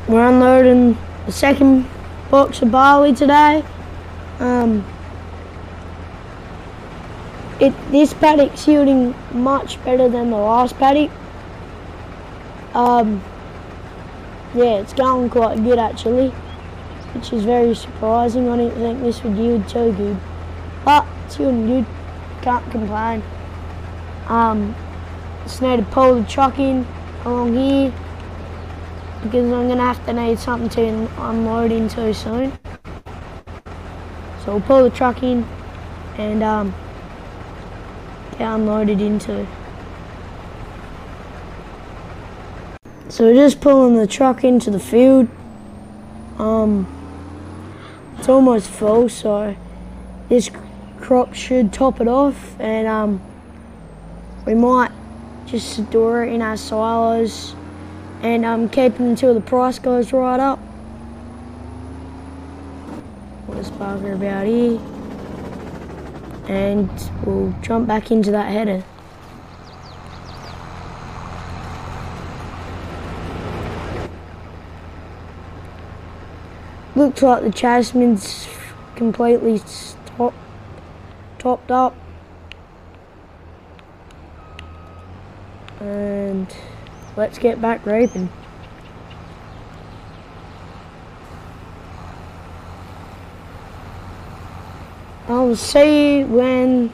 We're unloading the second box of barley today. This paddock's yielding much better than the last paddock. Yeah, it's going quite good actually, which is very surprising. I didn't think this would yield so good, but it's yielding good. Can't complain. Just need to pull the truck in along here because I'm going to have to need something to unload into soon. So we'll pull the truck in and get unloaded into. So we're just pulling the truck into the field. It's almost full, so this crop should top it off, and we might just store it in our silos and keep it until the price goes right up. We'll just bugger about here and we'll jump back into that header. Looks like the chaseman's completely topped up, and let's get back reaping. I'll see you when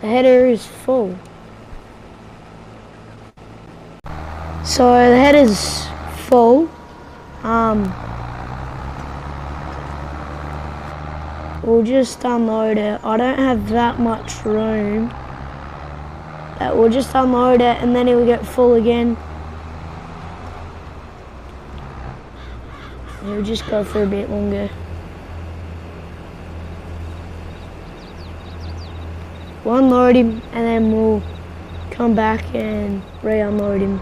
the header is full. So the header's full. We'll just unload it. I don't have that much room. We'll just unload it and then it will get full again. It'll just go for a bit longer. We'll unload him and then we'll come back and re-unload him.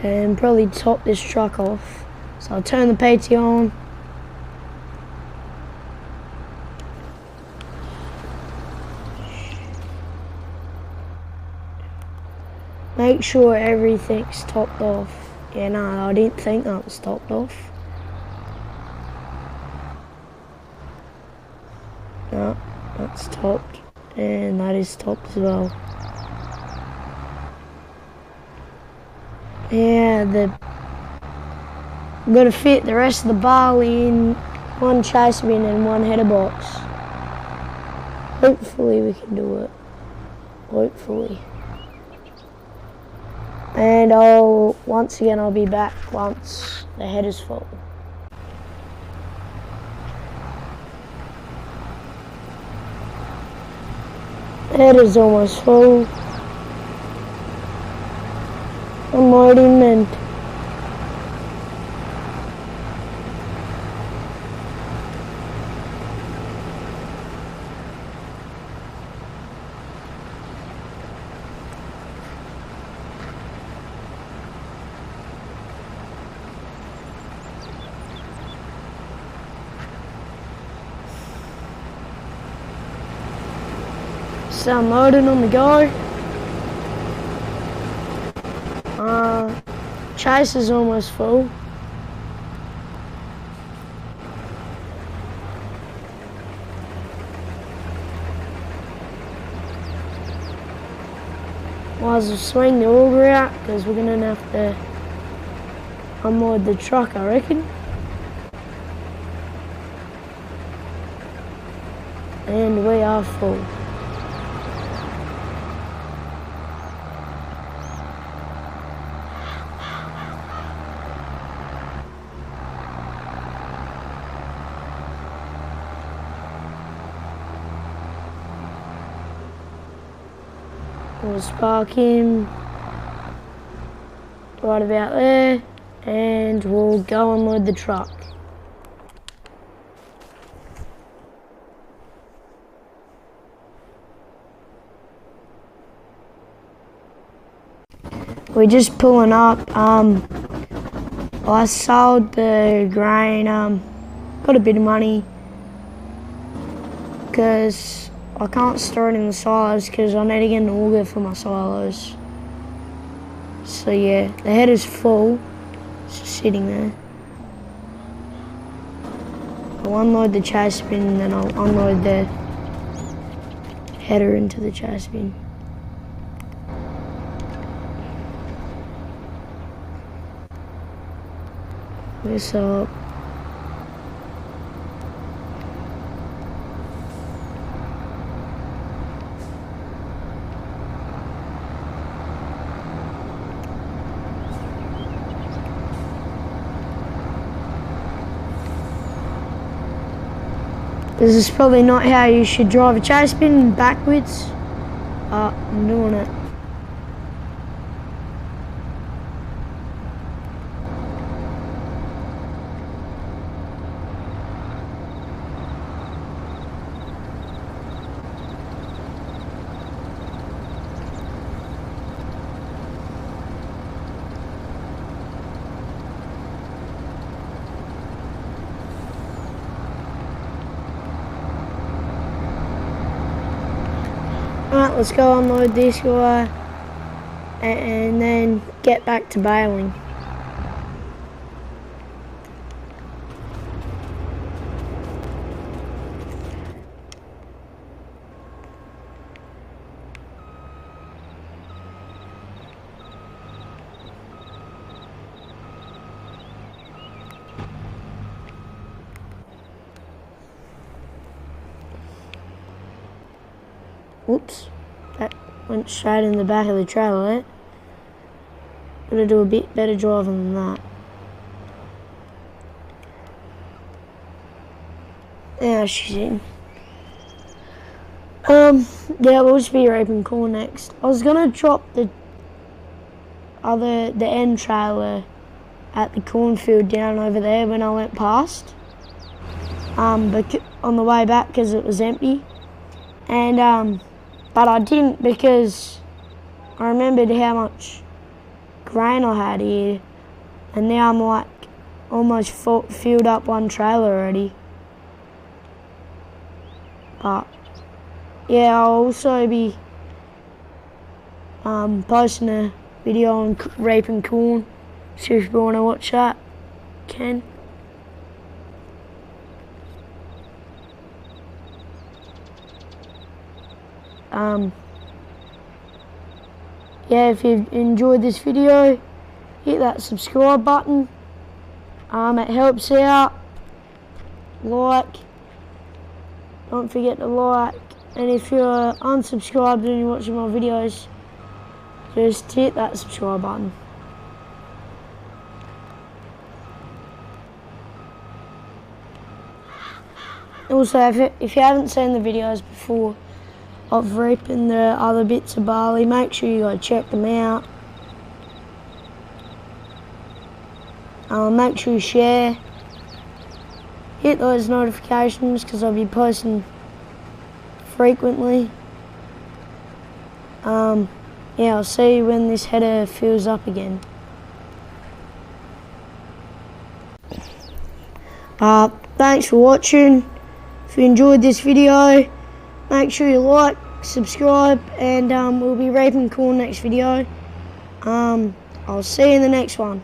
And probably top this truck off. So I'll turn the PT on. Make sure everything's topped off. Yeah, no, I didn't think that was topped off. No, that's topped. And that is topped as well. Yeah, I'm gonna fit the rest of the barley in one chase bin and one header box. Hopefully we can do it. Hopefully. And once again I'll be back once the header's full. The header's almost full. Unload him and just unloading on the go. Chase is almost full. Might as well swing the auger out because we're going to have to unload the truck, I reckon. And we are full. We'll spark him right about there and we'll go and load the truck. We're just pulling up. I sold the grain, got a bit of money because I can't store it in the silos because I need to get an auger for my silos. So yeah, the header's full, it's just sitting there. I'll unload the chase bin and then I'll unload the header into the chase bin. This up. This is probably not how you should drive a chase bin, backwards. I'm doing it. Alright, let's go unload this guy and then get back to baling. Whoops, that went straight in the back of the trailer. Gotta do a bit better driving than that. Yeah, she's in. Yeah, we'll just be raping corn next. I was gonna drop the end trailer at the cornfield down over there when I went past. But on the way back because it was empty. And but I didn't because I remembered how much grain I had here, and now I'm like almost filled up one trailer already. But yeah, I'll also be posting a video on raping corn, so if you want to watch that, you can. Yeah, if you've enjoyed this video, hit that subscribe button. It helps out. Like, don't forget to like. And if you're unsubscribed and you're watching my videos, just hit that subscribe button. Also, if you haven't seen the videos before of reaping the other bits of barley, make sure you go check them out. Make sure you share. Hit those notifications because I'll be posting frequently. Yeah, I'll see you when this header fills up again. Thanks for watching. If you enjoyed this video, make sure you like, subscribe, and we'll be raping corn next video. I'll see you in the next one.